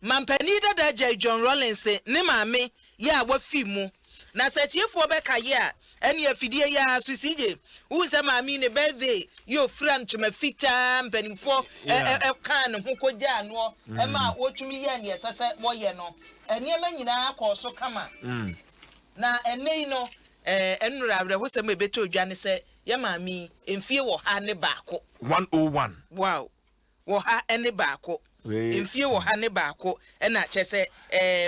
mampani dada John Rollins ne maame ya wafi mu na setiefo be kaye a ene afidie ya so sije wo se maame ne birthday yo friend to mafita mpanimfo kan ho koja no e ma wotumi ye ne sese moye no ene ma nyina akọ so kama na ene no enura abre ho se ma beto odwane se ya maame emfie wo ha ne baako 101 wow wo ha ene baako emfie wo ha ne baako na kyese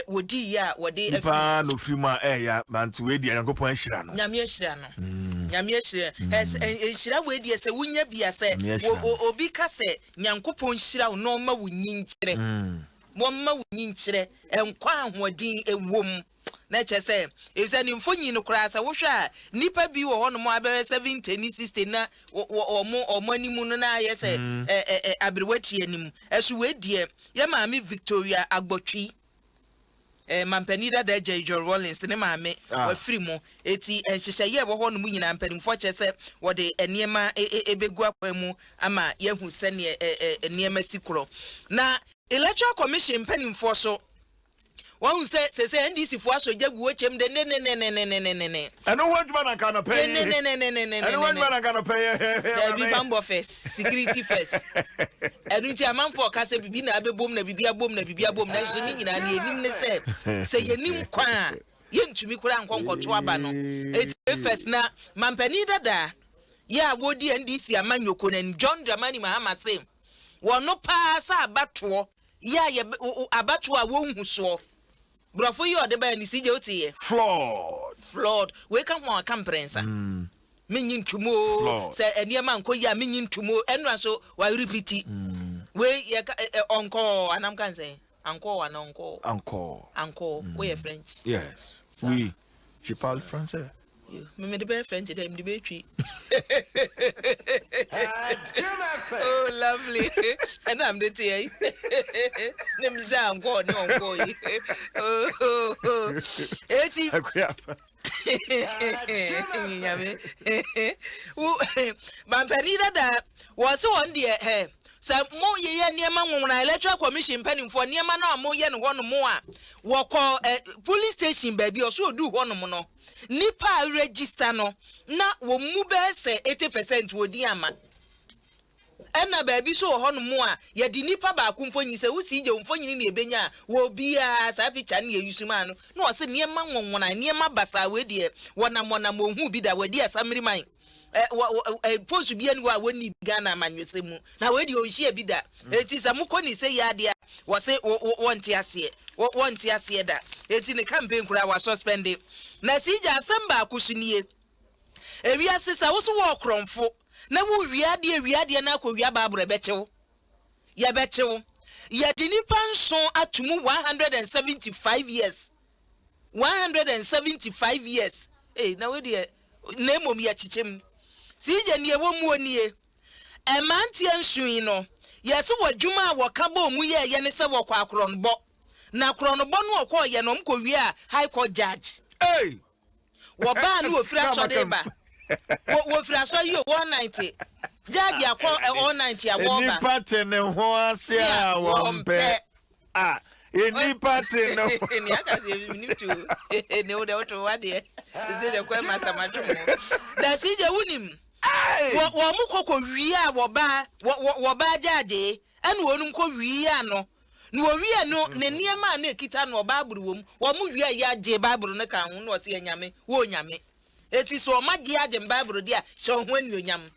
wodi ya wodi afa no frima ya mantu we di yankopon ahira no nyame ahira no nyame ahira ehira we di se wunya bia se obi ka se nyankopon hira no ma wunyi nkyere mo ma wunyi nkyere enkwa ahodin ewom na kyese efisa ni mfonyi no kura sa wohwa nipa bi wo hono mo abe 70 60 na omo animu no na ayese abrewati animu esu we die ya maami Victoria Agbotwi mampani dada John Rollins ne maame wa free mu eti enhyehyeye wo hono mu nyina mpanimfo kyese wo de eniema ebegu akwa mu ama yehu sene eniema sikro na Electoral Commission mpanimfo so one say NDC for so jagu chem de ne I know what man can pay ne I know what man can pay there be bambo first security first enu ti amam for ka say bibi na abebom na bibi abom na so ni nyina na enim ne say yenim kwan a yentumi kura nkonkoto aba no it first na mampani dada ya wodi NDC amanyoko na John Dramani Mahama say wono pa sa abato ya abato a wonhu so brofo yi ode ba ni sije otiye flawed we kan ho camprensa menyin tumo se eniema nko ya menyin tumo enra so wa repeat we ye onko anam kan say anko we French yes oui je parle français me de be French dem de be twi oh lovely and I'm the tea nem za anko no anko oh eti yame bampani dada was on the so mo ye niema nwona Electoral Commission mpanimfo niema na mo ye ne hono mo a wo call police station baby o so odu hono mo no nipa register no na wo mu be se 80% wodi ama ena baby so hono mo a ye di nipa ba ku mfonyi se usi je mfonyi ni ebenya wo bia sa picture na yusuma no na o se niema nwona niema basa we die wona mo hu bi da wadi asamiri man post bi enu a woni Ghana manwese mu na we di o hie bi da eti sa mukoni se ya de wo se wonte ase da eti ne campaign kura wa suspend na si ja asamba akusunie ewiase sa wo so wo kromfo na wo wiade na akowia baabure bechew ya bechew ya di nipa nson atumu 175 years 175 years na we di na mom ya chichem sije nie wo mu onie emantie nsuin no yesi wadwuma wo kaba mu ye ne se wo kwa akronbo na akronbo no okọ ye no mko wi a high court judge wo ba no ofira so de ba wo ofira so yi 190 judge akọ 190 a wo ba ni patene ho ase a wo mpe any party no ni aka se ni to ne o de o to wa de ze de kwa master matumo da sije wunim wo mu kokko wi a wo ba judge ene wonum ko wi a no no wi no ne niema na ekita no Bible wo mu wi a ya je Bible ne ka ho no se anyame wo nyame eti so magye agye Bible dia hye ho anu nyam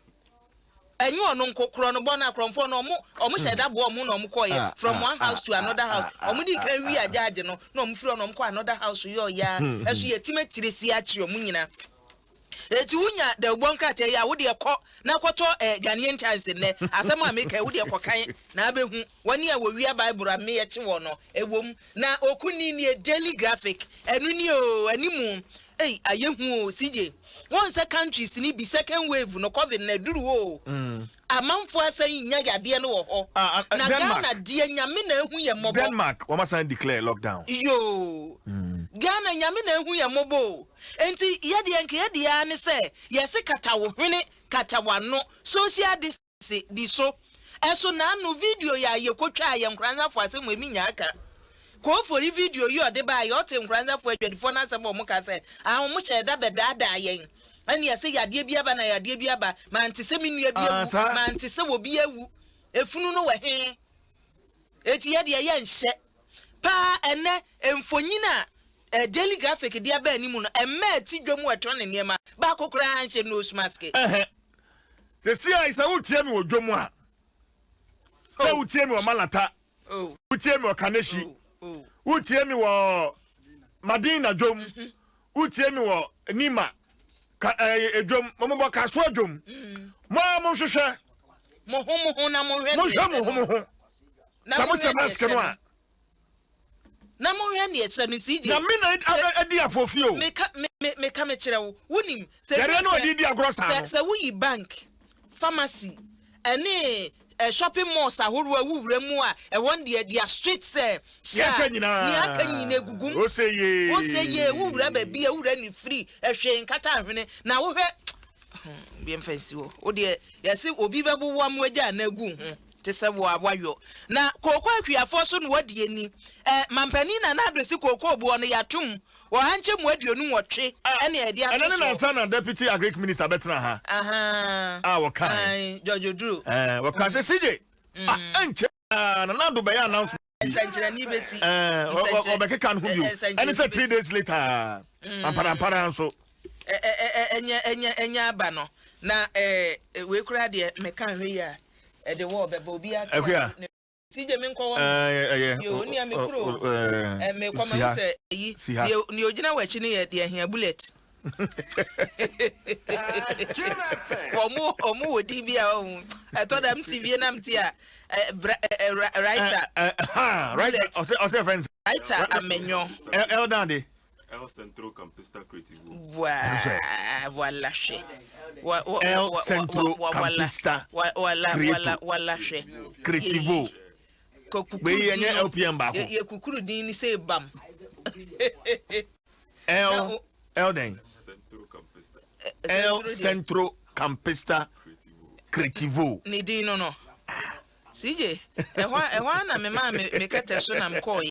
enyu onu nkokro no bona kromfo no omo sheda bo omo no omo koye from one house to another house omo di kan wi agye no na omo firi no omo ko another house yo ya esu yetime tiresi achi omo nyina eti unya de bonkrate ya wo de ekọ na kwoto Ghanaian Times ne asem America wo de ekokan na abehu wani a wo wi Bible ame ye chi wo no ewom na okuni ni daily graphic enu ni o animu ayehu o CJ one countries ni bi second wave no covid na duru o amanfo asan nya yade no wo ho na Ghana de nyame na ehu ye mobo Denmark we must declare lockdown yo Ghana nyame na ehu ye mobo enti yede ya ne se yesi katawo hwene katawano social distance di so eso na no video ya ye kotwa ye nkranza fo asem emi nya aka ko for video you de ba yo te nkranza for adwadifo na asem mo ka say ah mo she da bedada yen ani ase yade bia ba na yade bia ba ma ntise menua bia ma ntise wo bia wu efunu no we he eti yade ye nhye pa ene emfonyina daily graphic dia ba animu no emme ti dwom eto ne niema ba kokora anhye nose mask se si ai sa utie mi wo dwom a se utie mi wo malata utie mi wo kaneshi utie mi wo madina dwom utie mi wo nima ka dwom mo ka so dwom mo hwehwe mo ho na mo hwe mo sa mo se mask no a na mo hwe ne ese no sije na me na adi afofio me ka me kire wo wonim se yare no adi agrosa se wo yi bank pharmacy ene shopping malls ahoro awura mu a e won dia street say ya nyina egugum o seye wura ba bia wura ni free ehwe nkata hwene na wo hwe bi mfansi wo o de yase obi bebo wo amwaja na egu ho te se wo awayo na kokko atwiafo so no wadi ani mampani na na adresi kokko obo no yatum wo hanche mu aduonu nwotwe ene e dia ene na sana deputy agric minister betra ha wo kan Jojo Drew wo kan se sije anche na do be announce Sanchira ni besi obeke kan hu bio ene se 3 days later ampara so enya aba no na we kura de me kan hwe ya de wo be obi ati sije me nko wo yo ni amekuro me kwama se yi ni ogina wachi ni ye de ahia bullet omo wodi bia o atoda mtv na mtia writer right also friends writer amenyo eldande El Centro Campista Creativo. Voilà che. El Centro Campista Voilà che. Creativo. Be yenye LPM ba ko. Ye kukuru din ni say bam. Elden. Centro Campista. El Centro Campista Creativo. Ni din no. CJ, ehwa na me ma me kete so na mko